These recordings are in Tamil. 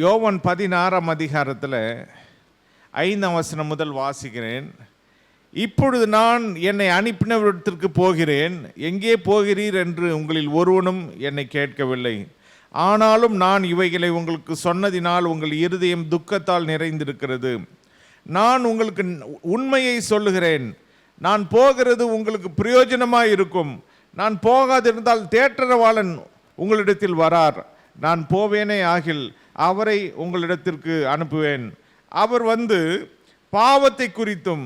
யோவான் 16ஆம் அதிகாரத்தில் 5ஆம் வசனம் முதல் வாசிக்கிறேன். இப்பொழுது நான் என்னை அனுப்பினவரிடத்திற்கு போகிறேன், எங்கே போகிறீர் என்று உங்களில் ஒருவனும் என்னை கேட்கவில்லை. ஆனாலும் நான் இவைகளை உங்களுக்கு சொன்னதினால் உங்கள் இருதயம் துக்கத்தால் நிறைந்திருக்கிறது. நான் உங்களுக்கு உண்மையை சொல்லுகிறேன், நான் போகிறது உங்களுக்கு பிரயோஜனமாக இருக்கும். நான் போகாதிருந்தால் தேற்றரவாளன் உங்களிடத்தில் வரார். நான் போவேனே ஆகில் அவரை உங்களிடத்திற்கு அனுப்புவேன். அவர் வந்து பாவத்தை குறித்தும்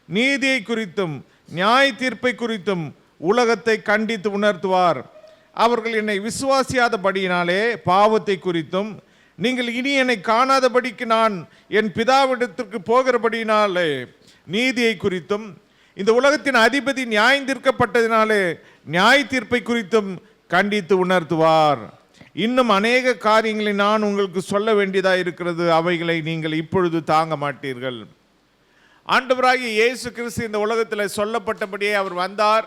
நீதியை குறித்தும் நியாய தீர்ப்பை குறித்தும் உலகத்தை கண்டித்து உணர்த்துவார். அவர்கள் என்னை விசுவாசியாதபடியினாலே பாவத்தை குறித்தும், நீங்கள் இனி என்னை காணாதபடிக்கு நான் என் பிதாவிடத்திற்கு போகிறபடியினாலே நீதியை குறித்தும், இந்த உலகத்தின் அதிபதி நியாயந்தீர்க்கப்பட்டதினாலே நியாய தீர்ப்பை குறித்தும் கண்டித்து உணர்த்துவார். இன்னும் அநேக காரியங்களை நான் உங்களுக்கு சொல்ல வேண்டியதாக இருக்கிறது, அவைகளை நீங்கள் இப்பொழுது தாங்க மாட்டீர்கள். ஆண்டவராகிய இயேசு கிறிஸ்து இந்த உலகத்தில் சொல்லப்பட்டபடியே அவர் வந்தார்.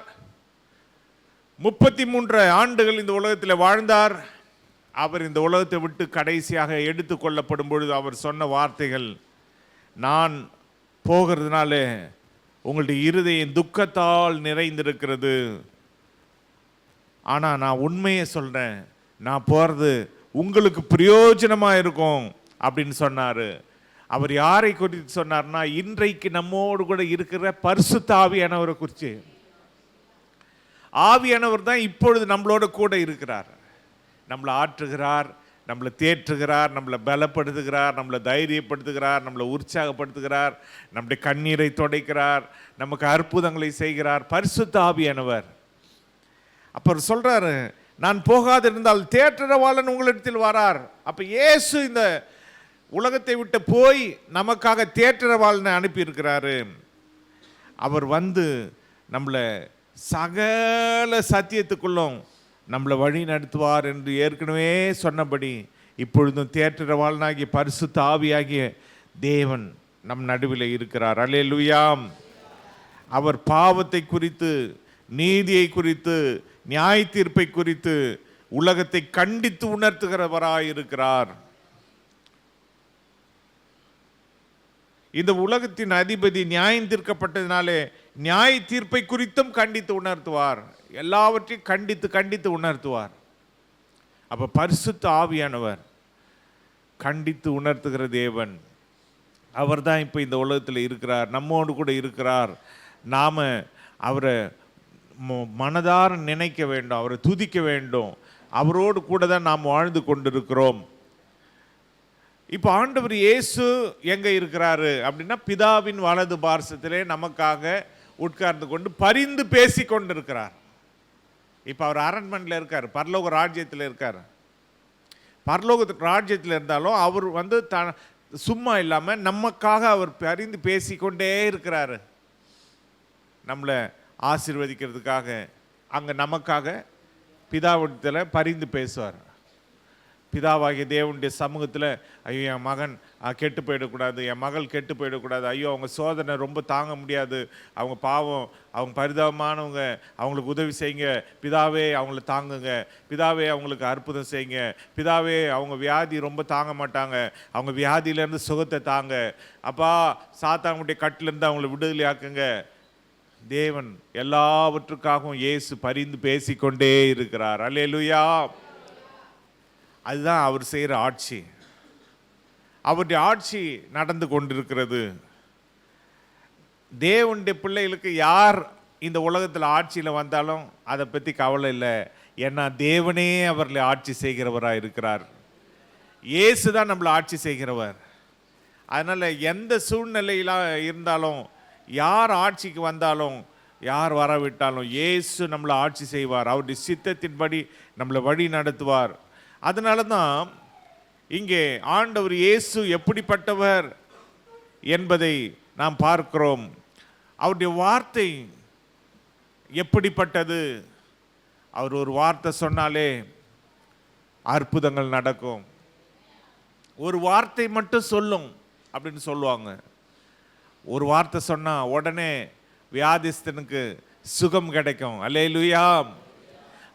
33 ஆண்டுகள் இந்த உலகத்தில் வாழ்ந்தார். அவர் இந்த உலகத்தை விட்டு கடைசியாக எடுத்து கொள்ளப்படும் பொழுது அவர் சொன்ன வார்த்தைகள், நான் போகிறதுனால உங்களுடைய இருதயம் துக்கத்தால் நிறைந்திருக்கிறது, ஆனால் நான் உண்மையை சொல்கிறேன், நான் போகிறது உங்களுக்கு பிரயோஜனமாக இருக்கும் அப்படின்னு சொன்னார். அவர் யாரை குறித்து சொன்னார்னா, இன்றைக்கு நம்மோடு கூட இருக்கிற பரிசுத்த ஆவியானவரை குறித்து. ஆவியானவர் தான் இப்பொழுது நம்மளோட கூட இருக்கிறார். நம்மளை ஆற்றுகிறார், நம்மளை தேற்றுகிறார், நம்மளை பலப்படுத்துகிறார், நம்மளை தைரியப்படுத்துகிறார், நம்மளை உற்சாகப்படுத்துகிறார், நம்முடைய கண்ணீரை துடைக்கிறார், நமக்கு அற்புதங்களை செய்கிறார் பரிசுத்த ஆவியானவர். அப்புறம் சொல்றாரு, நான் போகாதிருந்தால் தேற்றரவாளன் உங்களிடத்தில் வரார். அப்ப இயேசு இந்த உலகத்தை விட்டு போய் நமக்காக தேற்றரவாளனை அனுப்பியிருக்கிறாரு. அவர் வந்து நம்மளை சகல சத்தியத்துக்குள்ளும் நம்மளை வழி நடத்துவார் என்று ஏற்கனவே சொன்னபடி இப்பொழுதும் தேற்றரவாளனாகிய பரிசுத்த ஆவியாகிய தேவன் நம் நடுவில் இருக்கிறார். அல்லேலூயா. அவர் பாவத்தை குறித்து, நீதியை குறித்து, நியாய தீர்ப்பை குறித்து உலகத்தை கண்டித்து உணர்த்துகிறவராயிருக்கிறார். இந்த உலகத்தின் அதிபதி நியாயம் தீர்க்கப்பட்டதினாலே நியாய தீர்ப்பை குறித்தும் கண்டித்து உணர்த்துவார். எல்லாவற்றையும் கண்டித்து உணர்த்துவார். அப்ப பரிசுத்த ஆவியானவர் கண்டித்து உணர்த்துகிற தேவன். அவர் தான் இப்போ இந்த உலகத்தில் இருக்கிறார், நம்மோடு கூட இருக்கிறார். நாம் அவரை மனதார நினைக்க வேண்டும், அவரை துதிக்க வேண்டும். அவரோடு கூட தான் நாம் வாழ்ந்து கொண்டிருக்கிறோம். இப்போ ஆண்டவர் இயேசு எங்கே இருக்கிறாரு அப்படின்னா, பிதாவின் வலது பார்சத்திலே நமக்காக உட்கார்ந்து கொண்டு பரிந்து பேசி கொண்டிருக்கிறார். இப்போ அவர் அரண்மனையில் இருக்கார், பரலோக ராஜ்யத்தில் இருக்கார். பரலோக ராஜ்யத்தில் இருந்தாலும் அவர் வந்து சும்மா இல்லாமல் நமக்காக அவர் பரிந்து பேசிக்கொண்டே இருக்கிறாரு. நம்மளை ஆசீர்வதிக்கிறதுக்காக அங்கே நமக்காக பிதாவிடத்தில் பரிந்து பேசுவார். பிதாவாகிய தேவனுடைய சமூகத்தில், ஐயோ என் மகன் கெட்டு போயிடக்கூடாது, என் மகள் கெட்டு போயிடக்கூடாது, ஐயோ அவங்க சோதனை ரொம்ப தாங்க முடியாது, அவங்க பாவம், அவங்க பரிதாபமானவங்க, அவங்களுக்கு உதவி செய்யுங்க பிதாவே, அவங்கள தாங்குங்க பிதாவே, அவங்களுக்கு அற்புதம் செய்யுங்க பிதாவே, அவங்க வியாதி ரொம்ப தாங்க மாட்டாங்க, அவங்க வியாதியிலேருந்து சுகத்தை தாங்க அப்பா, சாத்தானுடைய கட்டிலேருந்து அவங்கள விடுதலை ஆக்குங்க. தேவன் எல்லாவற்றுக்காகவும் இயேசு பரிந்து பேசிக்கொண்டே இருக்கிறார். அல்லேலூயா. அதுதான் அவர் செய்கிற ஆட்சி. அவருடைய ஆட்சி நடந்து கொண்டிருக்கிறது. தேவனுடைய பிள்ளைகளுக்கு யார் இந்த உலகத்தில் ஆட்சியில் வந்தாலும் அதை பற்றி கவலை இல்லை. ஏன்னா தேவனே அவர்களை ஆட்சி செய்கிறவராக இருக்கிறார். இயேசு தான் நம்மளை ஆட்சி செய்கிறவர். அதனால் எந்த சூழ்நிலையில் இருந்தாலும், யார் ஆட்சிக்கு வந்தாலும், யார் வரவிட்டாலும் இயேசு நம்மளை ஆட்சி செய்வார். அவருடைய சித்தத்தின்படி நம்மளை வழி நடத்துவார். அதனால தான் இங்கே ஆண்டவர் இயேசு எப்படிப்பட்டவர் என்பதை நாம் பார்க்கிறோம். அவருடைய வார்த்தை எப்படிப்பட்டது. அவர் ஒரு வார்த்தை சொன்னாலே அற்புதங்கள் நடக்கும். ஒரு வார்த்தை மட்டும் சொல்லும் அப்படின்னு சொல்லுவாங்க. ஒரு வார்த்தை சொன்னால் உடனே வியாதிஸ்தனுக்கு சுகம் கிடைக்கும். அல்லேலூயா.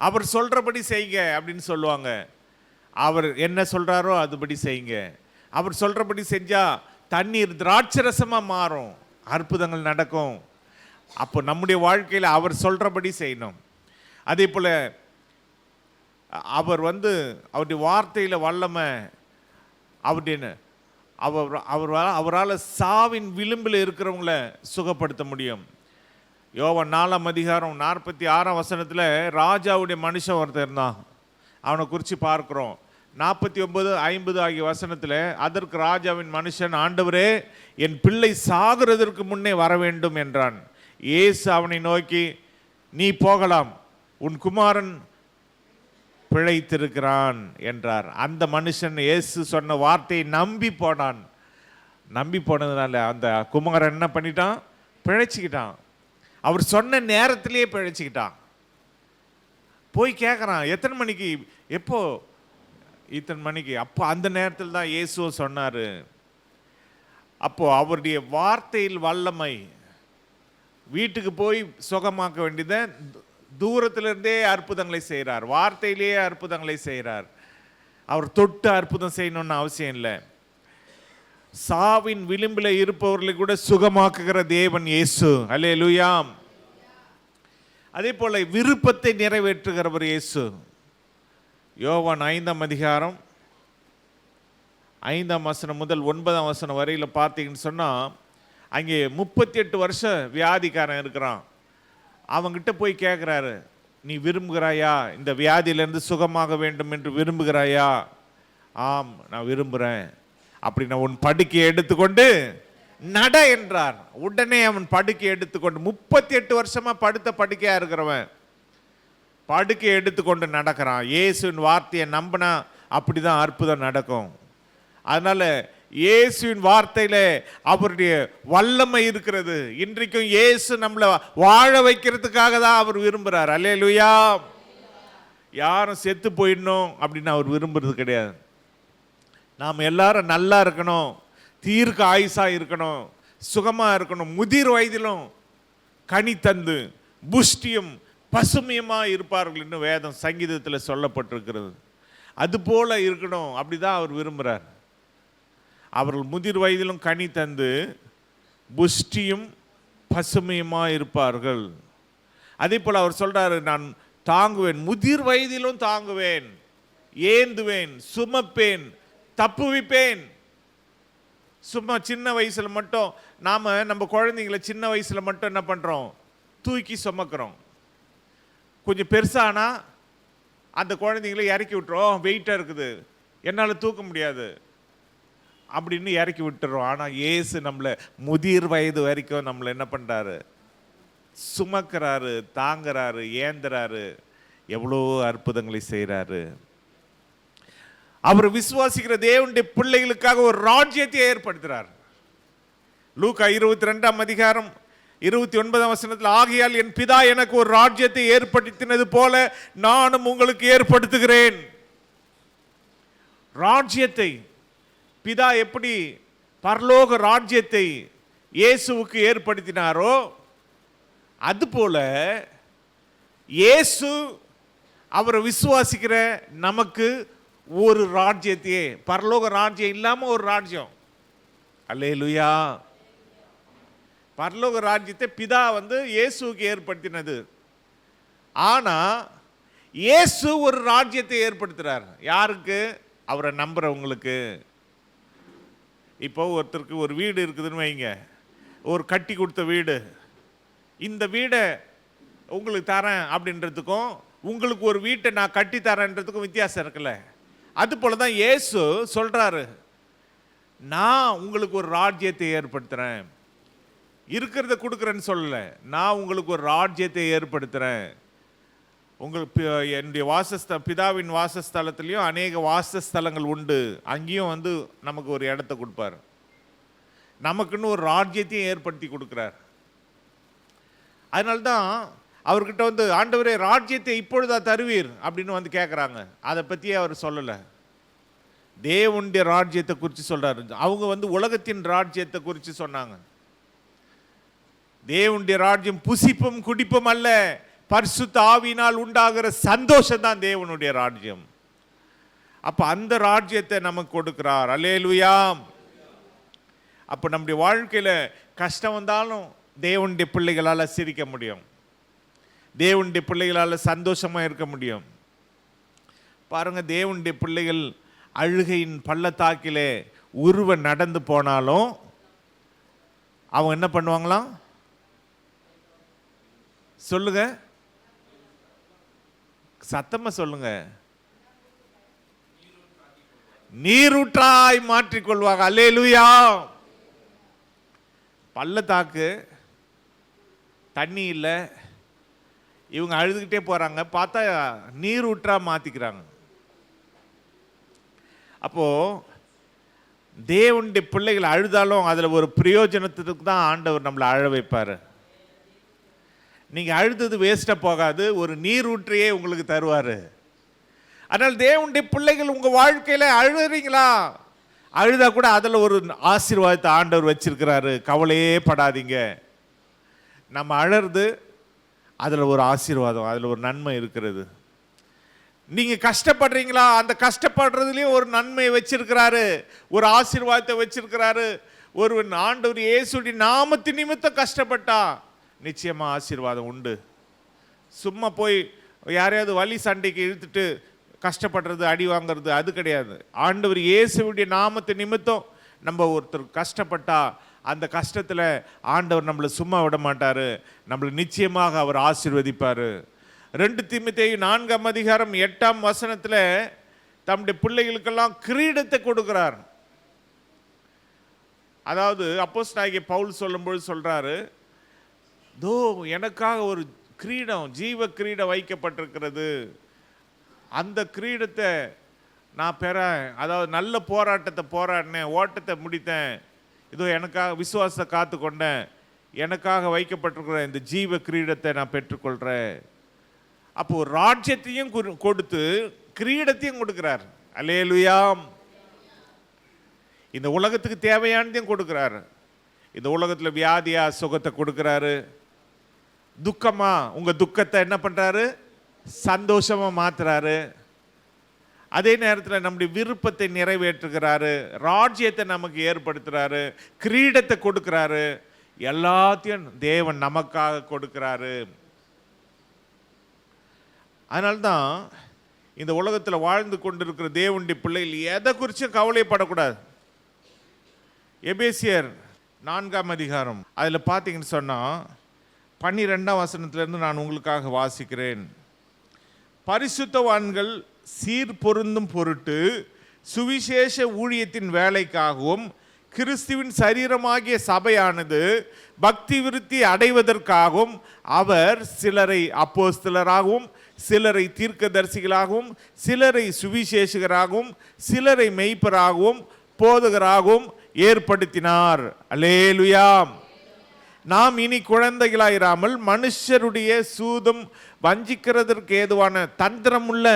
அவர் சொல்கிறபடி செய்க அப்படின்னு சொல்லுவாங்க. அவர் என்ன சொல்றாரோ அதுபடி செய்யுங்க. அவர் சொல்றபடி செஞ்சா தண்ணீர் திராட்சரசமா மாறும், அற்புதங்கள் நடக்கும். அப்போ நம்முடைய வாழ்க்கையில் அவர் சொல்றபடி செய்யணும். அதே போல அவர் அவருடைய வார்த்தையில் வல்லமை, அவருடைய அவரால் சாவின் விளிம்பில் இருக்கிறவங்கள சுகப்படுத்த முடியும். யோவான் 4ஆம் அதிகாரம் 46ஆம் வசனத்தில் ராஜாவுடைய மனுஷன் ஒருத்தர் இருந்தான். அவனை குறித்து பார்க்குறோம். 49, 50 ஆகிய வசனத்தில், அதற்கு ராஜாவின் மனுஷன், ஆண்டவரே, என் பிள்ளை சாகிறதற்கு முன்னே வர வேண்டும் என்றான். இயேசு அவனை நோக்கி, நீ போகலாம், உன் குமாரன் பிழைத்திருக்கிறான் என்றார். அந்த மனுஷன் இயேசு சொன்ன வார்த்தையை நம்பி போனான். நம்பி போனதுனால அந்த குமாரன் என்ன பண்ணிட்டான்? பிழைச்சிக்கிட்டான். அவர் சொன்ன நேரத்திலேயே பிழைச்சிக்கிட்டான். போய் கேட்குறான், எத்தனை மணிக்கு, எப்போ? இத்தனை மணிக்கு. அப்போ அந்த நேரத்தில் தான் இயேசு சொன்னார். அப்போ அவருடைய வார்த்தையில் வல்லமை. வீட்டுக்கு போய் சுகமாக்க வேண்டியதை தூரத்திலிருந்தே அற்புதங்களை செய்கிறார், வார்த்தையிலேயே அற்புதங்களை செய்கிறார். அவர் தொட்டு அற்புதம் செய்யணும்னு அவசியம் இல்லை. சாவின் விளிம்பில் இருப்பவர்களை கூட சுகமாக்குகிற தேவன் இயேசு. அல்லேலூயா. அதே போல விருப்பத்தை நிறைவேற்றுகிறவர் இயேசு. யோவான் 5ஆம் அதிகாரம் 5ஆம் வசனம் முதல் 9ஆம் வசனம் வரையில் பார்த்தீங்கன்னு சொன்னால், அங்கே 38 வருஷம் வியாதிக்காரன் இருக்கிறான். அவங்கிட்ட போய் கேட்குறாரு, நீ விரும்புகிறாயா? இந்த வியாதியிலேருந்து சுகமாக வேண்டும் என்று விரும்புகிறாயா? ஆம், நான் விரும்புகிறேன். அப்படி நான் உன் படுக்கையை எடுத்துக்கொண்டு நட என்றார். உடனே அவன் படுக்கையை எடுத்துக்கொண்டு, 38 வருஷமா படுத்த படுக்கையா இருக்கிறவன் படுக்கையை எடுத்துக்கொண்டு நடக்கிறான். இயேசுவின் வார்த்தையை நம்பினா அப்படிதான் அற்புதம் நடக்கும். அதனால இயேசுவின் வார்த்தையில அவருடைய வல்லமை இருக்கிறது. இன்றைக்கும் இயேசு நம்மளை வாழ வைக்கிறதுக்காக தான் அவர் விரும்புகிறார். அல்லேலூயா. யாரும் செத்து போயிடணும் அப்படின்னு அவர் விரும்புறது கிடையாது. நாம் எல்லாரும் நல்லா இருக்கணும், தீர்க்க ஆயுசா இருக்கணும், சுகமா இருக்கணும், முதிர் வயதிலும் கனி தந்து புஷ்டியும் பசுமையுமா இருப்பார்கள் என்று வேதம் சங்கீதத்தில் சொல்லப்பட்டிருக்கிறது. அது போல இருக்கணும், அப்படிதான் அவர் விரும்புகிறார். அவர்கள் முதிர் வயதிலும் கனி தந்து புஷ்டியும் பசுமையுமா இருப்பார்கள். அதே போல் அவர் சொல்றாரு, நான் தாங்குவேன், முதிர் வயதிலும் தாங்குவேன், ஏந்துவேன், சுமப்பேன், தப்புவிப்பேன். சும்மா சின்ன வயசுல மட்டும் நம்ம குழந்தைங்களை சின்ன வயசுல மட்டும் என்ன பண்றோம்? தூக்கி சுமக்கிறோம். கொஞ்சம் பெருசானா அந்த குழந்தைங்களை இறக்கி விட்டுறோம், வெயிட்டா இருக்குது, என்னால் தூக்க முடியாது அப்படின்னு இறக்கி விட்டுறோம். ஆனால் இயேசு நம்மளை முதிர் வயது வரைக்கும் நம்மளை என்ன பண்ணுறாரு? சுமக்கிறாரு, தாங்குறாரு, ஏந்துறாரு, எவ்வளோ அற்புதங்களை செய்கிறாரு. அவர் விசுவாசிக்கிற தேவனுடைய பிள்ளைகளுக்காக ஒரு ராஜ்யத்தை ஏற்படுத்துகிறார். லூக்கா 22ஆம் அதிகாரம் 29ஆம் வசனத்தில், ஆகையால் என் பிதா எனக்கு ஒரு ராஜ்யத்தை ஏற்படுத்தினது போல நானும் உங்களுக்கு ஏற்படுத்துகிறேன். ராஜ்யத்தை பிதா எப்படி பரலோக ராஜ்யத்தை இயேசுவுக்கு ஏற்படுத்தினாரோ அதுபோல இயேசு அவரை விசுவாசிக்கிற நமக்கு ஒரு ராஜ்யத்தையே, பரலோக ராஜ்யம் இல்லாம ஒரு ராஜ்யம். அல்லேலூயா. பரலோக ராஜ்யத்தை பிதா இயேசுவுக்கு ஏற்படுத்தினது. ஆனா இயேசு ஒரு ராஜ்யத்தை ஏற்படுத்துறார். யாருக்கு? அவரை நம்புறவங்களுக்கு. இப்போ ஒருத்தருக்கு ஒரு வீடு இருக்குதுன்னு வைங்க, ஒரு கட்டி கொடுத்த வீடு, இந்த வீடை உங்களுக்கு தரேன் அப்படின்றதுக்கும் உங்களுக்கு ஒரு வீட்டை நான் கட்டி தரேன்றதுக்கும் வித்தியாசம் இருக்குல்ல. அது போல தான் இயேசு சொல்றாரு, நான் உங்களுக்கு ஒரு ராஜ்யத்தை ஏற்படுத்துறேன், இருக்கிறத கொடுக்குறேன்னு சொல்லலை, நான் உங்களுக்கு ஒரு ராஜ்யத்தை ஏற்படுத்துறேன். உங்களுக்கு என்னுடைய பிதாவின் வாசஸ்தலத்திலையும் அநேக வாசஸ்தலங்கள் உண்டு, அங்கேயும் நமக்கு ஒரு இடத்த கொடுப்பார், நமக்குன்னு ஒரு ராஜ்யத்தையும் ஏற்படுத்தி கொடுக்குறார். அதனால்தான் அவர்கிட்ட ஆண்டவரே ராஜ்யத்தை இப்பொழுதா தருவீர் அப்படின்னு கேட்குறாங்க. அதை பற்றியே அவர் சொல்லலை, தேவனுடைய ராஜ்யத்தை குறித்து சொல்றாரு. அவங்க உலகத்தின் ராஜ்யத்தை குறித்து சொன்னாங்க. தேவனுடைய ராஜ்யம் புசிப்பும் குடிப்பும் அல்ல, பரிசுத்த ஆவியினால் உண்டாகிற சந்தோஷம் தான் தேவனுடைய ராஜ்யம். அப்ப அந்த ராஜ்யத்தை நமக்கு கொடுக்கிறார். அல்லேலூயா. அப்ப நம்முடைய வாழ்க்கையில கஷ்டம் வந்தாலும் தேவனுடைய பிள்ளைகளால் சிரிக்க முடியும், தேவனுடைய பிள்ளைகளால் சந்தோஷமா இருக்க முடியும். பாருங்க, தேவனுடைய பிள்ளைகள் அழுகையின் பள்ளத்தாக்கிலே உருவ நடந்து போனாலும் அவங்க என்ன பண்ணுவாங்களாம்? சொல்லுங்க, சத்தமா சொல்லுங்க. நீரூற்றாய் மாற்றிக்கொள்வாங்க. அல்லேலூயா. பள்ளத்தாக்கு, தண்ணி இல்லை, இவங்க அழுதுகிட்டே போறாங்க, பார்த்தா நீரூற்றா மாத்திக்கிறாங்க. அப்போ தேவனுடைய பிள்ளைகள் அழுதாலும் அதுல ஒரு பிரயோஜனத்துக்கு தான் ஆண்டவர் நம்மளை அழ வைப்பாரு. நீங்க அழுதது வேஸ்டா போகாது, ஒரு நீரூற்றையே உங்களுக்கு தருவாரு. அதனால் தேவனுடைய பிள்ளைகள் உங்க வாழ்க்கையில அழுறீங்களா? அழுதா கூட அதுல ஒரு ஆசீர்வாதத்தை ஆண்டவர் வச்சிருக்கிறாரு. கவலையே படாதீங்க. நம்ம அழறது அதுல ஒரு ஆசீர்வாதம், அதுல ஒரு நன்மை இருக்கிறது. நீங்க கஷ்டப்படுறீங்களா? அந்த கஷ்டப்படுறதுலயும் ஒரு நன்மை வச்சிருக்கிறாரு, ஒரு ஆசீர்வாதத்தை வச்சிருக்கிறாரு. ஒருவன் ஆண்டவர் இயேசுடைய நாமத்தின் நிமித்தம் கஷ்டப்பட்டா நிச்சயமா ஆசீர்வாதம் உண்டு. சும்மா போய் யாரையாவது வலி சண்டைக்கு இழுத்துட்டு கஷ்டப்படுறது, அடி வாங்கிறது அது கிடையாது. ஆண்டவர் இயேசுடைய நாமத்தின் நிமித்தம் நம்ம ஒருத்தர் கஷ்டப்பட்டா அந்த கஷ்டத்தில் ஆண்டவர் நம்மளை சும்மா விட மாட்டாரு, நம்மளை நிச்சயமாக அவர் ஆசீர்வதிப்பாரு. 2 தீமோத்தேயு 4:8 தம்முடைய பிள்ளைகளுக்கெல்லாம் கிரீடத்தை கொடுக்கிறார். அதாவது அப்போஸ்தலனாகிய பவுல் சொல்லும்போது சொல்றாரு, தோ எனக்காக ஒரு கிரீடம், ஜீவ கிரீடம் வைக்கப்பட்டிருக்கிறது, அந்த கிரீடத்தை நான் பெற, அதாவது நல்ல போராட்டத்தை போராடினேன், ஓட்டத்தை முடித்தேன், இதோ எனக்காக விசுவாசத்தை காத்து கொண்டேன், எனக்காக வைக்கப்பட்டிருக்கிற இந்த ஜீவ கிரீடத்தை நான் பெற்றுக்கொள்கிறேன். அப்போ ராஜ்யத்தையும் கொடுத்து கிரீடத்தையும் கொடுக்கிறார். அல்லேலூயா. இந்த உலகத்துக்கு தேவையானதையும் கொடுக்கிறாரு. இந்த உலகத்தில் வியாதியா சுகத்தை கொடுக்கிறாரு, துக்கமா உங்க துக்கத்தை என்ன பண்றாரு? சந்தோஷமா மாத்துறாரு. அதே நேரத்தில் நம்முடைய விருப்பத்தை நிறைவேற்றுகிறாரு, ராஜ்யத்தை நமக்கு ஏற்படுத்துறாரு, கிரீடத்தை கொடுக்கிறாரு, எல்லாத்தையும் தேவன் நமக்காக கொடுக்கிறாரு. அதனால்தான் இந்த உலகத்தில் வாழ்ந்து கொண்டிருக்கிற தேவனுடைய பிள்ளைகள் எதை குறிச்சும் கவலைப்படக்கூடாது. எபேசியர் 4 அதில் பார்த்தீங்கன்னு சொன்னால் 12 நான் உங்களுக்காக வாசிக்கிறேன். பரிசுத்தவான்கள் சீர் பொருந்தும் பொருட்டு சுவிசேஷ ஊழியத்தின் வேலைக்காகவும் கிறிஸ்துவின் சரீரமாகிய சபையானது பக்தி விருத்தி அடைவதற்காகவும் அவர் சிலரை அப்போஸ்தலராகவும் சிலரை தீர்க்கதரிசிகளாகவும் சிலரை சுவிசேஷகராகவும் சிலரை மெய்ப்பராகவும் போதகராகவும் ஏற்படுத்தினார். அல்லேலூயா. நாம் இனி குழந்தைகளாயிராமல் மனுஷருடைய சூதும் வஞ்சிக்கிறதற்கு ஏதுவான தந்திரமுள்ள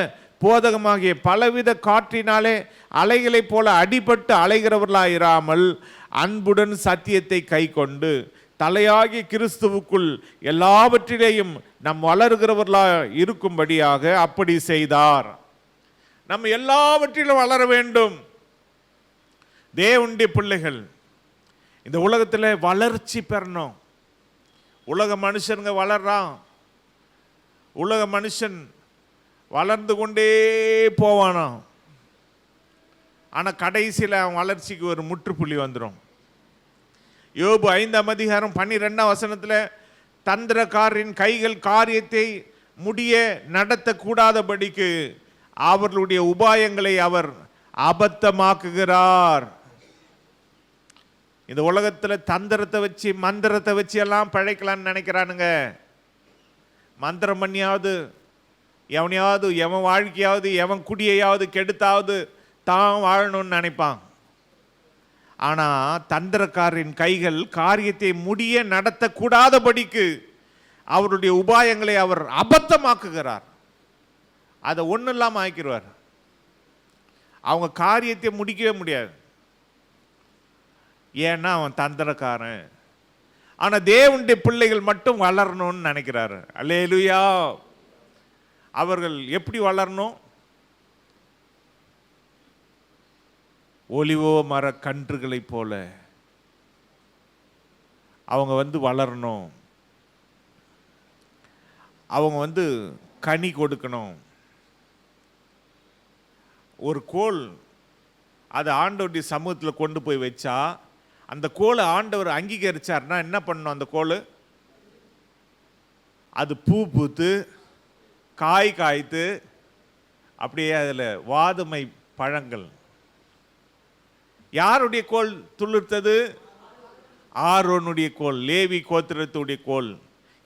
போதகமாகிய பலவித காற்றினாலே அலைகளைப் போல அடிபட்டு அலைகிறவர்களாயிராமல் அன்புடன் சத்தியத்தை கை கொண்டு தலையாகி கிறிஸ்துவுக்குள் எல்லாவற்றிலேயும் நம் வளருகிறவர்களா இருக்கும்படியாக அப்படி செய்தார். நம்ம எல்லாவற்றிலும் வளர வேண்டும். தேவனுடைய பிள்ளைகள் இந்த உலகத்தில் வளர்ச்சி பெறணும். உலக மனுஷனுங்க வளர்றான், உலக மனுஷன் வளர்ந்து கொண்டே போவானா, ஆனால் கடைசியில் அவன் வளர்ச்சிக்கு ஒரு முற்றுப்புள்ளி வந்துடும். யோபு 5:12 தந்திரக்காரின் கைகள் காரியத்தை முடிய நடத்தக்கூடாதபடிக்கு அவர்களுடைய உபாயங்களை அவர் அபத்தமாக்குகிறார். இந்த உலகத்தில் தந்திரத்தை வச்சு மந்திரத்தை வச்சு எல்லாம் பிழைக்கலான்னு நினைக்கிறானுங்க. மந்திரம் பண்ணியாவது எவனையாவது எவன் வாழ்க்கையாவது எவன் குடியையாவது கெடுத்தாவது தான் வாழணும்னு நினைப்பான். ஆனால் தந்திரக்காரின் கைகள் காரியத்தை முடிய நடத்தக்கூடாதபடிக்கு அவருடைய உபாயங்களை அவர் அபத்தமாக்குகிறார். அதை ஒன்றும் இல்லாமல் ஆக்கிடுவார். அவங்க காரியத்தை முடிக்கவே முடியாது, ஏன்னா அவன் தந்திரக்காரன். ஆனால் தேவனுடைய பிள்ளைகள் மட்டும் வளரணும்னு நினைக்கிறாரு. அல்லேலூயா. அவர்கள் எப்படி வளரணும்? ஒலிவோ மர கன்றுகளைப் போல அவங்க வளரணும், அவங்க கனி கொடுக்கணும். ஒரு கோல் அதை ஆண்டவருடைய சமூகத்தில் கொண்டு போய் வச்சா அந்த கோலை ஆண்டவர் அங்கீகரிச்சார்னா என்ன பண்ணணும்? அந்த கோல் அது பூ பூத்து காய் காய்த்து அப்படியே அதில் வாதுமை பழங்கள். யாருடைய கோல் துளிர்த்தது? ஆரோனுடைய கோல், லேவி கோத்திரத்துடைய கோல்.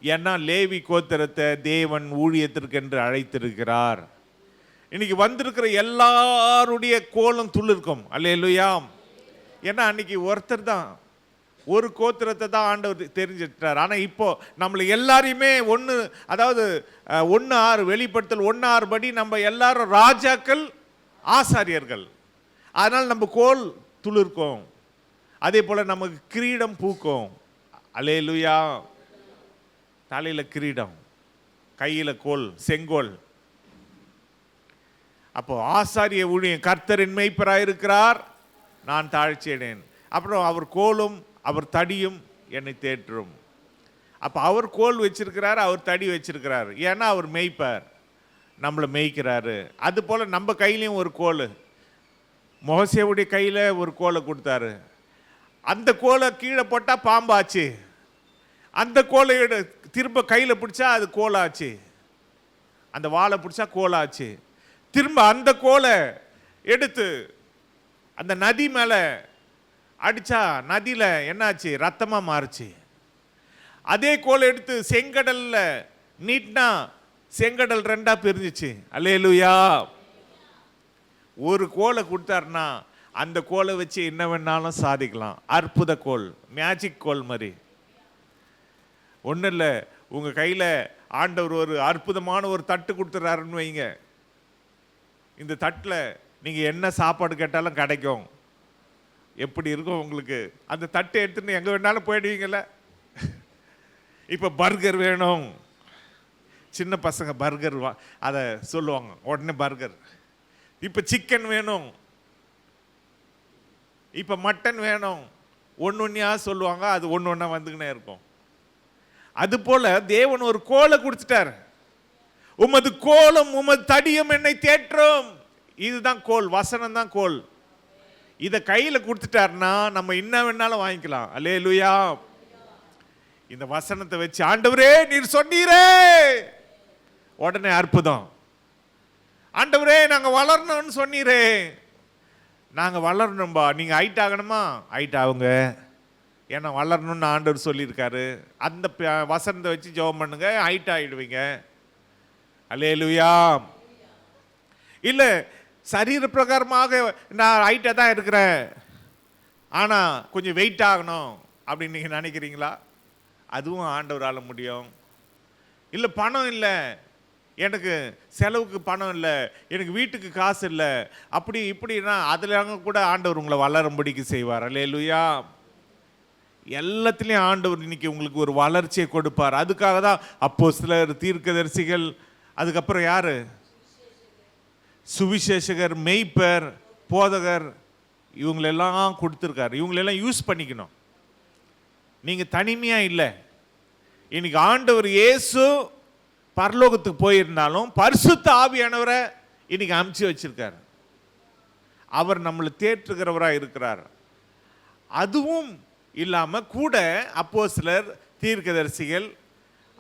ஏன்னா லேவி கோத்திரத்தை தேவன் ஊழியத்திற்கென்று அழைத்திருக்கிறார். இன்னைக்கு வந்திருக்கிற எல்லாருடைய கோலும் துளிர்க்கும். அல்லேலூயா. ஏன்னா அன்னைக்கு ஒருத்தர் தான், ஒரு கோத்திரத்தை தான் ஆண்டவர் தெரிஞ்சிட்டார். ஆனால் இப்போ நம்மளை எல்லாரையுமே அதாவது 1:6 வெளிப்படுத்தல் 1:6 படி நம்ம எல்லாரும் ராஜாக்கள், ஆசாரியர்கள். அதனால் நம்ம கோல் துளிர்க்கும். அதே போல் நமக்கு கிரீடம் பூக்கும். அல்லேலூயா. தலையில் கிரீடம், கையில் கோல், செங்கோல். அப்போ ஆசாரிய ஊழியம், கர்த்தரின் மேய்ப்பராயிருக்கிறார், நான் தாழ்ச்சியேன். அப்புறம் அவர் கோலும் அவர் தடியும் என்னை தேற்றும். அப்போ அவர் கோல் வச்சிருக்கிறார், அவர் தடி வச்சிருக்கிறார். ஏன்னா அவர் மேய்ப்பார், நம்மளை மேய்க்கிறாரு. அது போல் நம்ம கையிலையும் ஒரு கோல், மோசேவுடைய கையில் ஒரு கோலை கொடுத்தாரு. அந்த கோலை கீழே போட்டால் பாம்பாச்சு, அந்த கோலை திரும்ப கையில் பிடிச்சா அது கோலாச்சு, அந்த வாழை பிடிச்சா கோலாச்சு. திரும்ப அந்த கோலை எடுத்து அந்த நதி மேலே அடித்தா நதியில் என்னாச்சு? ரத்தமாக மாறுச்சு. அதே கோலை எடுத்து செங்கடலில் நீட்டினா செங்கடல் 2ஆ பிரிஞ்சிச்சு. அல்லேலூயா. ஒரு கோலை கொடுத்தாருன்னா அந்த கோலை வச்சு என்ன வேணாலும் சாதிக்கலாம். அற்புத கோல், மேஜிக் கோல் மாதிரி. ஒன்றும் இல்லை, உங்கள் கையில் ஆண்டவர் ஒரு அற்புதமான ஒரு தட்டு கொடுத்துட்றாருன்னு வைங்க. இந்த தட்டில் நீங்கள் என்ன சாப்பாடு கேட்டாலும் கிடைக்கும். எப்படி இருக்கும் உங்களுக்கு? அந்த தட்டை எடுத்துன்னு எங்கே வேணாலும் போயிடுவீங்கள. இப்போ பர்கர் வேணும், சின்ன பசங்க பர்கர் அதை சொல்லுவாங்க, உடனே பர்கர். இப்போ சிக்கன் வேணும், இப்போ மட்டன் வேணும், ஒன்றா சொல்லுவாங்க. அது ஒன்றா வந்துக்கினே இருக்கும். அதுபோல் தேவன் ஒரு கோலை கொடுத்துட்டார். உமது கோலும் உமது தடியும் என்னை தேற்றும். இதுதான் கோல், வசனம் தான் கோல். இதை கையில் கொடுத்துட்டாருன்னா நம்ம என்ன வேணாலும் வாங்கிக்கலாம். அல்லேலூயா. இந்த வசனத்தை வச்சு ஆண்டவரே நீர் சொன்னீரே, உடனே அற்புதம். ஆண்டவரே நாங்கள் வளரணும்னு சொன்னீரே, நாங்கள் வளரணும்பா. நீங்கள் ஹைட் ஆகணுமா? ஹைட் ஆகுங்க. ஏன்னா வளரணும்னு ஆண்டவர் சொல்லியிருக்காரு. அந்த வசனத்தை வச்சு ஜெபம் பண்ணுங்க, ஹைட் ஆகிடுவீங்க. அல்லேலூயா. இல்லை சரீர பிரகாரமாக நான் ஹைட்டாக தான் இருக்கிறேன், ஆனால் கொஞ்சம் வெயிட் ஆகணும் அப்படின்னு நீங்கள் நினைக்கிறீங்களா? அதுவும் ஆண்டவரால் முடியும். இல்லை பணம் இல்லை, எனக்கு செலவுக்கு பணம் இல்லை, எனக்கு வீட்டுக்கு காசு இல்லை, அப்படி இப்படின்னா அதில் கூட ஆண்டவர் உங்களை வளரும்படிக்கு செய்வார். அல்லேலூயா. எல்லாத்துலேயும் ஆண்டவர் இன்னைக்கு உங்களுக்கு ஒரு வளர்ச்சியை கொடுப்பார். அதுக்காக தான் அப்போஸ்தலர், தீர்க்கதரிசிகள், அதுக்கப்புறம் யார்? சுவிசேஷகர், மெய்ப்பர், போதகர், இவங்களெல்லாம் கொடுத்துருக்காரு. இவங்களெல்லாம் யூஸ் பண்ணிக்கணும். நீங்கள் தனிமையாக இல்லை. இன்னைக்கு ஆண்டவர் இயேசு பரலோகத்துக்கு போயிருந்தாலும் பரிசுத்த ஆவியானவரை இன்னைக்கு அமுச்சு வச்சிருக்கார். அவர் நம்மளை தேற்றுகிறவராக இருக்கிறார். அதுவும் இல்லாமல் கூட அப்போஸ்தலர், தீர்க்கதரிசிகள்,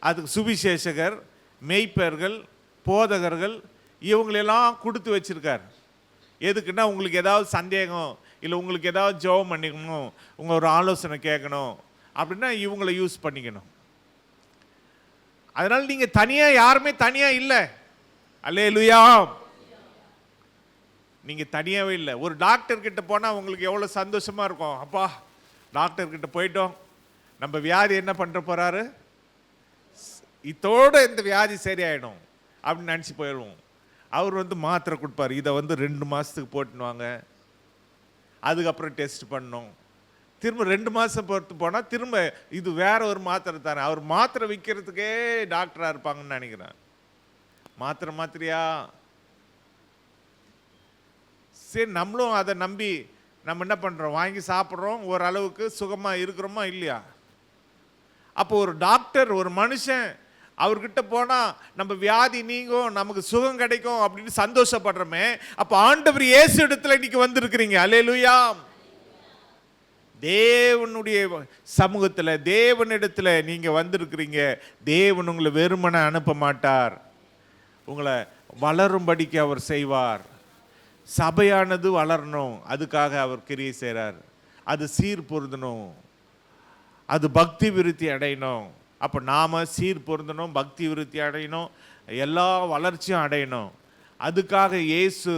அதுக்கு சுவிசேஷகர், மெய்ப்பர்கள், போதகர்கள், இவங்களெல்லாம் கொடுத்து வச்சிருக்கார். எதுக்குன்னா உங்களுக்கு ஏதாவது சந்தேகம் இல்லை, உங்களுக்கு ஏதாவது ஜெபம் பண்ணிக்கணும், உங்கள் ஒரு ஆலோசனை கேட்கணும் அப்படின்னா இவங்களை யூஸ் பண்ணிக்கணும். அதனால் நீங்கள் தனியாக, யாருமே தனியாக இல்லை. அல்லேலூயா. நீங்கள் தனியாகவே இல்லை. ஒரு டாக்டர்கிட்ட போனால் உங்களுக்கு எவ்வளோ சந்தோஷமாக இருக்கும். அப்பா டாக்டர்கிட்ட போயிட்டோம், நம்ம வியாதி என்ன பண்ணுற போகிறாரு, இதோடு இந்த வியாதி சரியாயிடும் அப்படின்னு நினச்சி போயிடுவோம். அவர் மாத்திரை கொடுப்பார், இதை 2 மாதத்துக்கு போட்டுனுவாங்க, அதுக்கப்புறம் டெஸ்ட் பண்ணணும். திரும்ப 2 மாதம் பொறுத்து போனால் திரும்ப இது வேற ஒரு மாத்திரை தானே. அவர் மாத்திரை விற்கிறதுக்கே டாக்டராக இருப்பாங்கன்னு நினைக்கிறேன். மாத்திரையா? சரி, நம்மளும் அதை நம்பி நம்ம என்ன பண்ணுறோம்? வாங்கி சாப்பிட்றோம், ஓரளவுக்கு சுகமாக இருக்கிறோமா இல்லையா? அப்போ ஒரு டாக்டர், ஒரு மனுஷன், அவர்கிட்ட போனால் நம்ம வியாதி நீங்கும், நமக்கு சுகம் கிடைக்கும் அப்படின்னு சந்தோஷப்படுறோமே, அப்போ ஆண்டவர் இயேசு இடத்துல இன்னைக்கு வந்திருக்கிறீங்க. அல்லேலூயா. தேவனுடைய சமூகத்தில், தேவனிடத்தில் நீங்கள் வந்திருக்கிறீங்க. தேவன் உங்களை வெறுமனை அனுப்ப மாட்டார், உங்களை வளரும்படிக்கு அவர் செய்வார். சபையானது வளரணும், அதுக்காக அவர் கிரியை செய்கிறார். அது சீர் பொருந்தணும், அது பக்தி விருத்தி அடையணும். அப்போ நாம் சீர் பொருந்தணும், பக்தி விருத்தி அடையணும், எல்லா வளர்ச்சியும் அடையணும். அதுக்காக இயேசு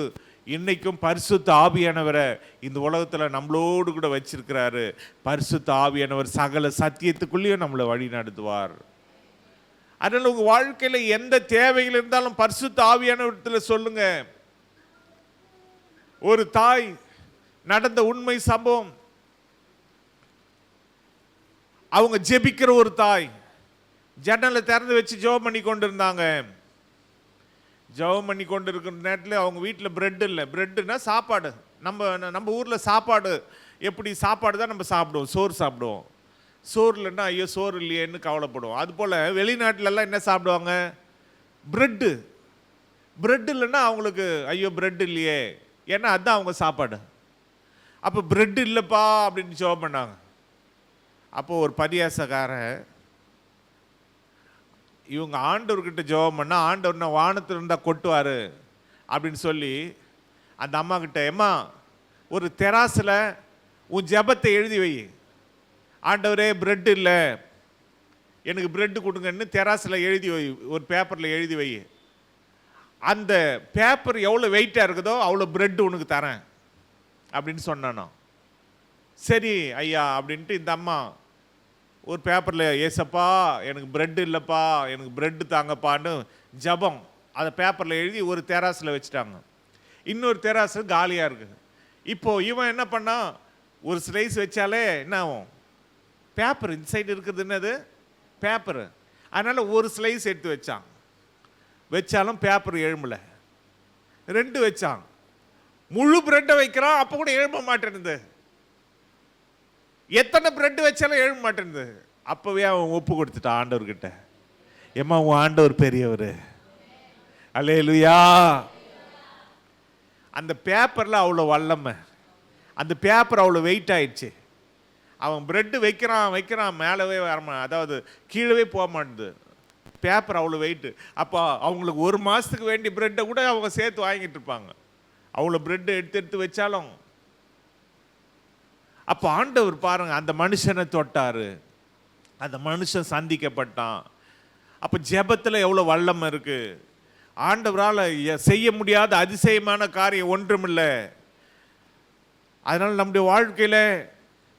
இன்னைக்கும் பரிசுத்த ஆவியானவரை இந்த உலகத்தில் நம்மளோடு கூட வச்சிருக்கிறாரு. பரிசுத்த ஆவியானவர் சகல சத்தியத்துக்குள்ளேயும் நம்மளை வழி நடத்துவார். அதனால் உங்கள் வாழ்க்கையில் எந்த தேவைகள் இருந்தாலும் பரிசுத்த ஆவியானவரத்தில் சொல்லுங்க. ஒரு தாய் நடந்த உண்மை சம்பவம். அவங்க ஜெபிக்கிற ஒரு தாய் ஜன்னலை திறந்து வச்சு ஜெபம் பண்ணி கொண்டு இருந்தாங்க. ஜெபம் பண்ணி கொண்டு இருக்கிற நேரத்தில் அவங்க வீட்டில் பிரெட் இல்லை. பிரெட்டுனா சாப்பாடு. நம்ம ஊரில் சாப்பாடு எப்படி? சாப்பாடு தான் நம்ம சாப்பிடுவோம், சோறு சாப்பிடுவோம். சோறு இல்லைன்னா ஐயோ சோறு இல்லையேன்னு கவலைப்படுவோம். அதுபோல் வெளிநாட்டிலலாம் என்ன சாப்பிடுவாங்க? பிரெட்டு. பிரெட் இல்லைன்னா அவங்களுக்கு ஐயோ பிரெட் இல்லையே, ஏன்னா அதுதான் அவங்க சாப்பாடு. அப்போ பிரெட் இல்லைப்பா அப்படின்னு ஜெபம் பண்ணாங்க. அப்போது ஒரு பரியாசக்காரன், இவங்க ஆண்டவர்கிட்ட ஜெபம் பண்ணால் ஆண்டவர் நான் வானத்தில் இருந்தால் கொட்டுவார் அப்படின்னு சொல்லி அந்த அம்மா கிட்ட, அம்மா ஒரு தெராசில் உன் ஜெபத்தை எழுதி வை, ஆண்டவரே பிரெட் இல்லை எனக்கு பிரெட்டு கொடுங்கன்னு தெராசில் எழுதி வை, ஒரு பேப்பரில் எழுதி வை. அந்த பேப்பர் எவ்வளோ வெயிட்டாக இருக்குதோ அவ்வளோ பிரெட்டு உனக்கு தரேன் அப்படின்னு சொன்னானோ. சரி ஐயா அப்படின்ட்டு இந்த அம்மா ஒரு பேப்பரில், ஏசப்பா எனக்கு பிரெட்டு இல்லைப்பா, எனக்கு பிரெட்டு தாங்கப்பான்னு ஜபம் அதை பேப்பரில் எழுதி ஒரு தெராசில் வச்சுட்டாங்க. இன்னொரு தெராசு காலியாக இருக்குது. இப்போது இவன் என்ன பண்ணான்? ஒரு ஸ்லைஸ் வச்சாலே என்ன ஆகும்? பேப்பர் இந்த சைடு இருக்கிறது என்னது? பேப்பரு. அதனால் ஒரு ஸ்லைஸ் எடுத்து வச்சான். வச்சாலும் பேப்பர் எழும்பலை. 2 வச்சான், முழு பிரெட்டை வைக்கிறான், அப்போ கூட எழும்ப மாட்டேன்னுது. எத்தனை பிரெட் வச்சாலும் எழும்ப மாட்டேன்னுது. அப்போவே அவன் ஒப்பு கொடுத்துட்டான் ஆண்டவர்கிட்ட. ஏம்மா உன் ஆண்டவர் பெரியவர். அல்லேலூயா. அந்த பேப்பரில் அவ்வளோ வல்லமை, அந்த பேப்பர் அவ்வளோ வெயிட் ஆயிடுச்சு. அவன் பிரெட்டு வைக்கிறான் மேலவே வரமா, அதாவது கீழவே போக மாட்டேது. பேப்பர் அவ்வளோ வெயிட்டு. அப்போ அவங்களுக்கு 1 மாதத்துக்கு வேண்டிய பிரெட்டை கூட அவங்க சேர்த்து வாங்கிட்டு இருப்பாங்க, அவ்வளோ பிரெட்டு எடுத்து வச்சாலும். அப்போ ஆண்டவர் பாருங்க, அந்த மனுஷனை தொட்டாரு, அந்த மனுஷன் சந்திக்கப்பட்டான். அப்போ ஜெபத்தில் எவ்வளோ வல்லமை இருக்கு. ஆண்டவரால் செய்ய முடியாத அதிசயமான காரியம் ஒன்றுமில்லை. அதனால் நம்முடைய வாழ்க்கையில்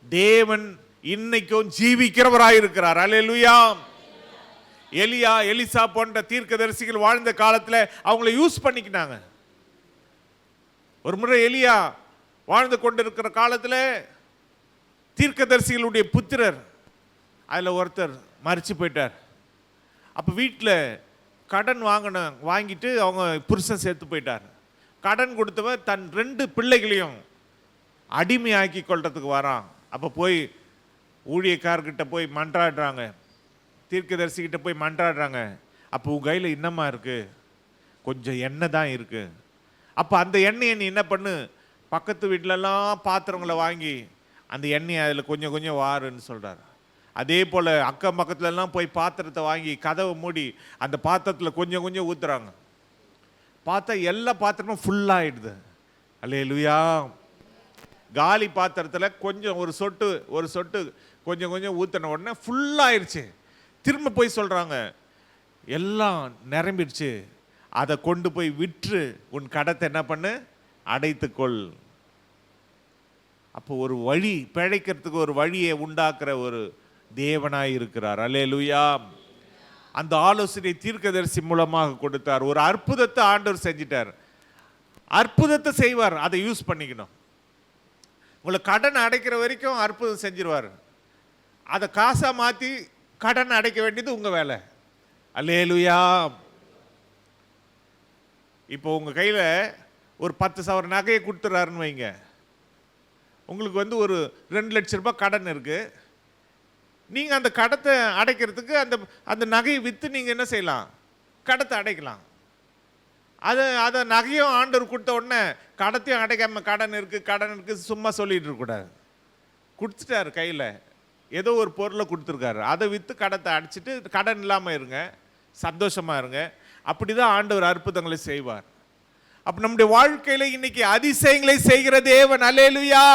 தேவன் இன்னைக்கும் ஜீவிக்கிறவராயிருக்கிறார். அல்லேலூயா. எலியா, எலிசா போன்ற தீர்க்கதரிசிகள் வாழ்ந்த காலத்தில் அவங்கள யூஸ் பண்ணிக்கினாங்க. ஒரு முறை எலியா வாழ்ந்து கொண்டிருக்கிற காலத்தில் தீர்க்கதரிசிகளுடைய புத்திரர் அதில் ஒருத்தர் மரிச்சு போயிட்டார். அப்போ வீட்டில் கடன் வாங்கிட்டு அவங்க புருஷன் சேர்த்து போயிட்டார். கடன் கொடுத்தவன் தன் 2 பிள்ளைகளையும் அடிமையாக்கி கொள்றதுக்கு வரான். அப்போ போய் ஊழியக்காரர்கிட்ட போய் மன்றாடுறாங்க, தீர்க்கதரிசிக்கிட்ட போய் மன்றாடுறாங்க. அப்போ உன் கையில் என்னம்மா இருக்குது? கொஞ்சம் எண்ணெய் தான் இருக்குது. அப்போ அந்த எண்ணெயை நீ என்ன பண்ணு, பக்கத்து வீட்டிலலாம் பாத்திரங்களை வாங்கி அந்த எண்ணெயை அதில் கொஞ்சம் கொஞ்சம் வாருன்னு சொல்கிறார். அதே போல் அக்கம் பக்கத்துலலாம் போய் பாத்திரத்தை வாங்கி கதவை மூடி அந்த பாத்திரத்தில் கொஞ்சம் கொஞ்சம் ஊற்றுறாங்க. பார்த்தா எல்லா பாத்திரமும் ஃபுல்லாகிடுது. அல்லேலூயா. காலி பாத்திரத்தில் கொஞ்சம் ஒரு சொட்டு கொஞ்சம் கொஞ்சம் ஊற்றின உடனே ஃபுல்லாகிடுச்சு. திரும்ப போய் சொல்கிறாங்க, எல்லாம் நிரம்பிடுச்சு, அதை கொண்டு போய் விற்று உன் கடத்தை என்ன பண்ணு, அடைத்துக்கொள். அப்போ ஒரு வழி, பிழைக்கிறதுக்கு ஒரு வழியை உண்டாக்குற ஒரு தேவனாய் இருக்கிறார். அல்லேலூயா. அந்த ஆலோசனை தீர்க்கதரிசி மூலமாக கொடுத்தார். ஒரு அற்புதத்தை ஆண்டவர் செஞ்சிட்டார். அற்புதத்தை செய்வார், அதை யூஸ் பண்ணிக்கணும். உங்களை கடன் அடைக்கிற வரைக்கும் அற்புதம் செஞ்சிருவார். அதை காசா மாற்றி கடன் அடைக்க வேண்டியது உங்கள் வேலை. அல்லேலூயா. இப்போ உங்கள் கையில் ஒரு 10,000 நகையை கொடுத்துறாருன்னு வைங்க. உங்களுக்கு ஒரு 2 லட்சம் ரூபாய் கடன் இருக்கு. நீங்க அந்த கடத்தை அடைக்கிறதுக்கு அந்த நகையை வித்து நீங்க என்ன செய்யலாம்? கடத்தை அடைக்கலாம். அதை நகையும் ஆண்டவர் கொடுத்த உடனே கடத்தையும் அடைக்காம கடன் இருக்கு சும்மா சொல்லிட்டு இருக்கக்கூடாது. கொடுத்துட்டாரு கையில், ஏதோ ஒரு பொருளை கொடுத்துருக்காரு, அதை விற்று கடத்தை அடைச்சிட்டு கடன் இல்லாமல் இருங்க, சந்தோஷமாக இருங்க. அப்படி தான் ஆண்டவர் அற்புதங்களை செய்வார். அப்போ நம்முடைய வாழ்க்கையில் இன்னைக்கு அதிசயங்களை செய்கிற தேவன், அல்லேலூயா,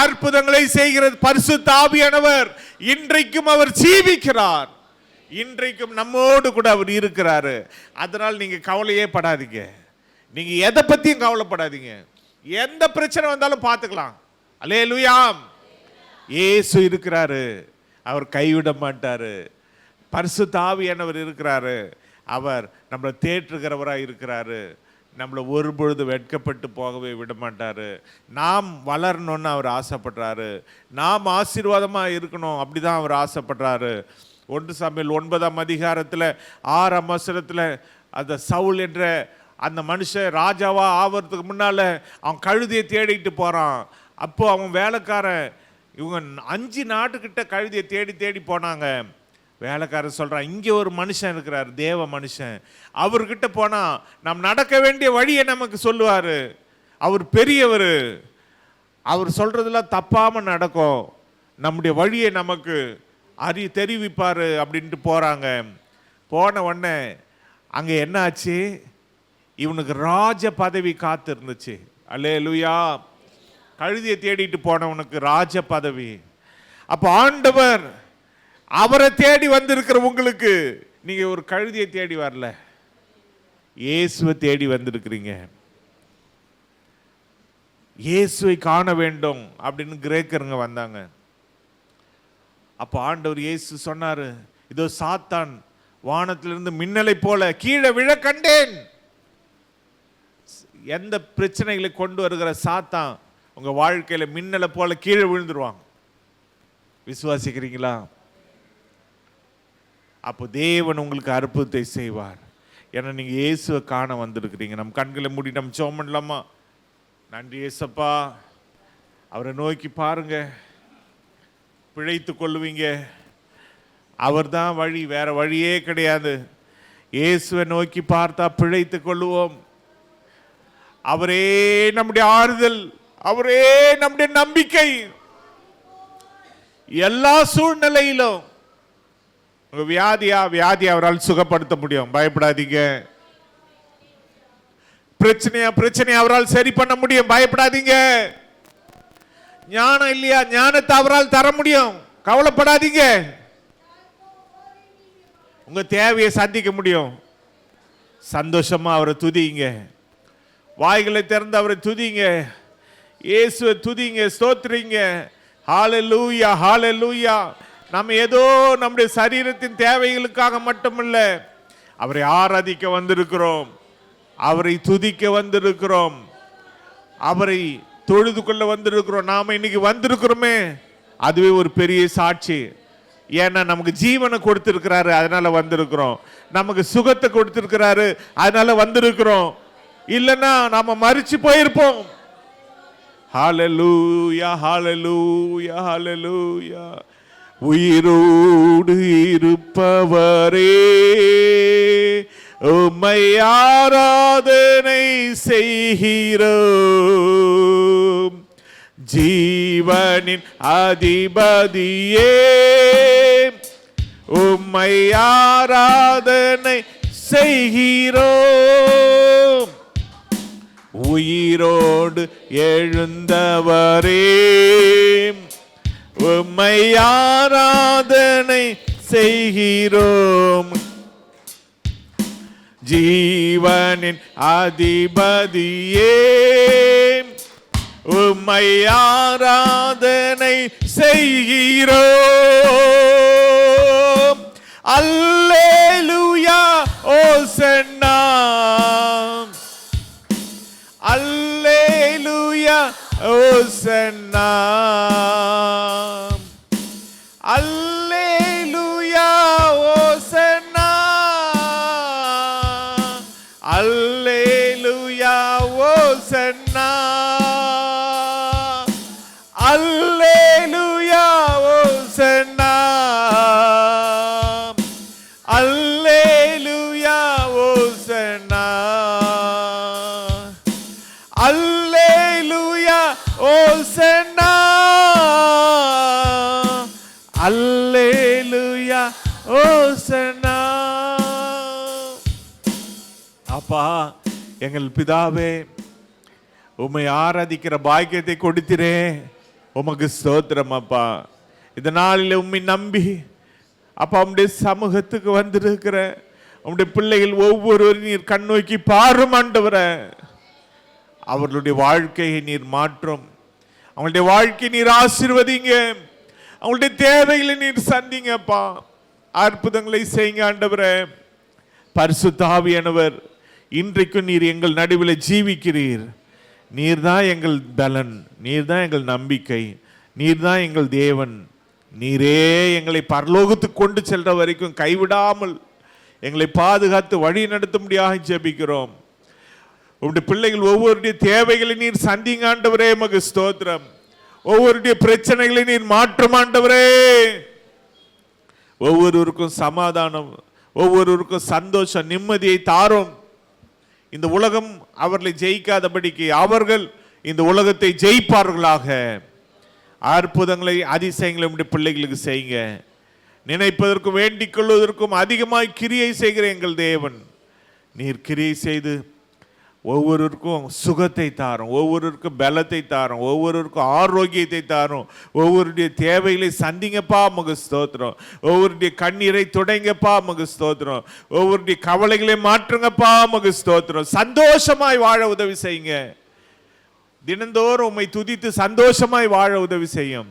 அற்புதங்களை செய்கிற பரிசுத்த ஆவியானவர் இன்றைக்கும் அவர் ஜீவிக்கிறார். இன்றைக்கும் நம்மோடு கூட அவர் இருக்கிறாரு. அதனால் நீங்க கவலையே படாதீங்க. நீங்க எதை பத்தியும் கவலைப்படாதீங்க. எந்த பிரச்சனை வந்தாலும் பார்த்துக்கலாம். அல்லேலூயா, இயேசு இருக்கிறாரு, அவர் கைவிட மாட்டாரு. பரிசுத்த ஆவியானவர் இருக்கிறாரு, அவர் நம்மளை தேற்றுகிறவராக இருக்கிறாரு. நம்மளை ஒரு பொழுது வெட்கப்பட்டு போகவே விட மாட்டாரு. நாம் வளரணும்னு அவர் ஆசைப்படுறாரு. நாம் ஆசீர்வாதமாக இருக்கணும், அப்படிதான் அவர் ஆசைப்படுறாரு. 1 சாமுவேல் 9ஆம் அதிகாரத்தில் 6ஆம் வசனத்தில் அந்த சவுல் என்ற அந்த மனுஷன் ராஜாவா ஆவறதுக்கு முன்னால் அவன் கழுதையை தேடிட்டு போகிறான். அப்போ அவன் வேலைக்காரன், இவங்க 5 நாட்டுக்கிட்ட கழுதையை தேடி தேடி போனாங்க. வேலைக்காரர் சொல்கிறான், இங்கே ஒரு மனுஷன் இருக்கிறார், தேவ மனுஷன், அவர்கிட்ட போனால் நாம் நடக்க வேண்டிய வழியை நமக்கு சொல்லுவார். அவர் பெரியவர், அவர் சொல்கிறதெல்லாம் தப்பாமல் நடக்கும், நம்முடைய வழியை நமக்கு தெரிவிப்பார் அப்படின்ட்டு போகிறாங்க. போன உடனே அங்கே என்ன ஆச்சு? இவனுக்கு ராஜ பதவி காத்து இருந்துச்சு. அல்லேலூயா, கழுதியை தேடிட்டு போனவனுக்கு ராஜ பதவி. அப்போ ஆண்டவர் அவரை தேடி வந்திருக்கிற உங்களுக்கு, நீங்க ஒரு கழுதியை தேடி வரல, இயேசுவை தேடி வந்திருக்கிறீங்க. இயேசுவை காண வேண்டும் அப்படின்னு கிரேக்கருங்க வந்தாங்க. அப்போ ஆண்டவர் இயேசு சொன்னாரு, இதோ சாத்தான் வானத்திலிருந்து மின்னலை போல கீழே விழ கண்டேன். எந்த பிரச்சனைகளை கொண்டு வருகிற சாத்தான் உங்க வாழ்க்கையில மின்னலை போல கீழே விழுந்துருவாங்க. விசுவாசிக்கிறீங்களா? அப்போ தேவன் உங்களுக்கு அற்புதத்தை செய்வார். ஏன்னா நீங்க இயேசுவை காண வந்திருக்கிறீங்க. நம்ம கண்களை மூடி நம்ம ஜெபம் பண்ணலாமா? நன்றி இயேசப்பா, அவரை நோக்கி பாருங்க, பிழைத்து கொள்ளுவீங்க. அவர் தான் வழி, வேற வழியே கிடையாது. இயேசுவை நோக்கி பார்த்தா பிழைத்து கொள்ளுவோம். அவரே நம்முடைய ஆறுதல், அவரே நம்முடைய நம்பிக்கை. எல்லா சூழ்நிலையிலும் உங்க வியாதி அவரால் சுகப்படுத்த முடியும், பயப்படாதீங்க. பிரச்சனையா அவரால் சரி பண்ண முடியும், பயப்படாதீங்க. ஞானம் இல்லையா, ஞானத்தை அவரால் தர முடியும், கவலைப்படாதீங்க. உங்க தேவையை சந்திக்க முடியும், சந்தோஷமா அவரை துதிங்க. வாய்களை திறந்து அவரை துதிங்க, இயேசுவை துதிங்க, ஸ்தோத்திரிங்க. ஹல்லேலூயா, ஹல்லேலூயா. நம்ம ஏதோ நம்முடைய சரீரத்தின் தேவைகளுக்காக மட்டுமல்ல, அவரை ஆராதிக்க வந்திருக்கிறோம், அவரை துதிக்க வந்திருக்கிறோம், அவரை தொழுது கொள்ள வந்திருக்கிறோம். நாம இன்னைக்கு வந்திருக்கிறோமே, அதுவே ஒரு பெரிய சாட்சி. ஏன்னா நமக்கு ஜீவனை கொடுத்திருக்கிறாரு, அதனால வந்திருக்கிறோம். நமக்கு சுகத்தை கொடுத்திருக்கிறாரு, அதனால வந்திருக்கிறோம். இல்லைன்னா நாம மரிச்சு போயிருப்போம். ஹல்லேலூயா, ஹல்லேலூயா, ஹல்லேலூயா. உயிரோடு இருப்பவரே, உம்மை ஆராதனை செய்கிறோம். ஜீவனின் அதிபதியே, உம்மை ஆராதனை செய்கிறோம். உயிரோடு எழுந்தவரே, உம்மை ஆராதனை செய்கிறோம். ஜீவனின் அதிபதியே, உம்மை ஆராதனை செய்கிறோம். அல்லேலூயா, ஓசன்னா, அல்லேலூயா, ஓசன்னா, அல்லேலூயா, ஓசன்னா, அல்லேலூயா, ஓசன்னா. ஓசனா. அப்பா எங்கள் பிதாவே, உம்மை ஆராதிக்கிற பாக்கியத்தை கொடுத்திரே, உமக்கு ஸ்தோத்திரம் அப்பா. இந்த நாளில் உம்மை நம்பி அப்பா உம்முடைய சமூகத்துக்கு வந்திருக்கிற உம்முடைய பிள்ளைகள் ஒவ்வொருவரும் நீர் கண்ணோக்கி பாரும் ஆண்டவரே. அவர்களுடைய வாழ்க்கையை நீர் மாற்றும், அவங்களுடைய வாழ்க்கையை நீர் ஆசீர்வதிங்க, அவங்களுடைய தேவைகளை நீர் சந்திங்கப்பா. அற்புதங்களை செய்யுங்க ஆண்டவரே. பரிசுத்த ஆவியானவர், இன்றைக்கும் நீர் எங்கள் நடுவில் ஜீவிக்கிறீர். நீர் தான் எங்கள் பலன், நீர் தான் எங்கள் நம்பிக்கை, நீர் தான் எங்கள் தேவன். நீரே எங்களை பரலோகத்துக்கு கொண்டு செல்ற வரைக்கும் கைவிடாமல் எங்களை பாதுகாத்து வழி நடத்தும்படியாக ஜெபிக்கிறோம். உங்களுடைய பிள்ளைகள் ஒவ்வொருடைய தேவைகளை நீர் சந்திங்க ஆண்டவரே, மக ஸ்தோத்திரம். ஒவ்வொருடைய பிரச்சனைகளை நீர் மாற்றும் ஆண்டவரே. ஒவ்வொருவருக்கும் சமாதானம், ஒவ்வொருவருக்கும் சந்தோஷம், நிம்மதியை தாரும். இந்த உலகம் அவர்களை ஜெயிக்காதபடிக்கு அவர்கள் இந்த உலகத்தை ஜெயிப்பார்களாக. அற்புதங்களை அதிசயங்களை உடைய பிள்ளைகளுக்கு செய்யுங்க. நினைப்பதற்கும் வேண்டிக் கொள்வதற்கும் அதிகமாய் கிரியை செய்கிற எங்கள் தேவன், நீர் கிரியை செய்து ஒவ்வொருவருக்கும் சுகத்தை தாரும், ஒவ்வொருவருக்கும் பலத்தை தாரும், ஒவ்வொருவருக்கும் ஆரோக்கியத்தை தாரும். ஒவ்வொருடைய தேவைகளை சந்திங்கப்பா, மக ஸ்தோத்திரம். ஒவ்வொருடைய கண்ணீரை துடைங்கப்பா, மக ஸ்தோத்திரம். ஒவ்வொருடைய கவலைகளை மாற்றுங்கப்பா, மக ஸ்தோத்திரம். சந்தோஷமாய் வாழ உதவி செய்யுங்க. தினந்தோறும் உம்மை துதித்து சந்தோஷமாய் வாழ உதவி செய்யும்.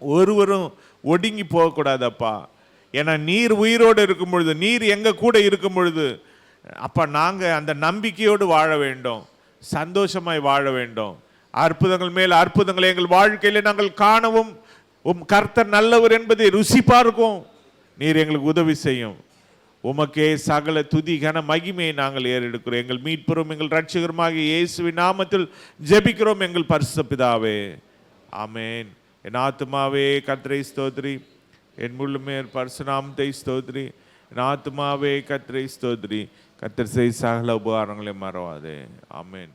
ஒருவரும் ஒடுங்கி போகக்கூடாதப்பா. ஏன்னா நீர் உயிரோடு இருக்கும் பொழுது, நீர் எங்க கூட இருக்கும் பொழுது அப்ப நாங்கள் அந்த நம்பிக்கையோடு வாழ வேண்டும், சந்தோஷமாய் வாழ வேண்டும். அற்புதங்கள் மேல் அற்புதங்களை எங்கள் வாழ்க்கையில் நாங்கள் காணவும், கர்த்தர் நல்லவர் என்பதை ருசி பார்க்கும். நீர் எங்களுக்கு உதவி செய்யும். உமக்கே சகல துதி கன மகிமையை நாங்கள் ஏறெடுக்கிறோம். எங்கள் மீட்பரும் எங்கள் ரட்சகருமாக இயேசுவின் நாமத்தில் ஜெபிக்கிறோம் எங்கள் பரிசுத்த பிதாவே, ஆமேன். என் ஆத்துமாவே கர்த்தரை ஸ்தோத்திரி, என் முழுமே பரிசுநாமத்தை ஸ்தோத்திரி. என் ஆத்துமாவே கர்த்தரை ஸ்தோத்திரி, கர்த்தர் செய்த சகல உபகாரங்களை மறவாதே. ஆமேன்.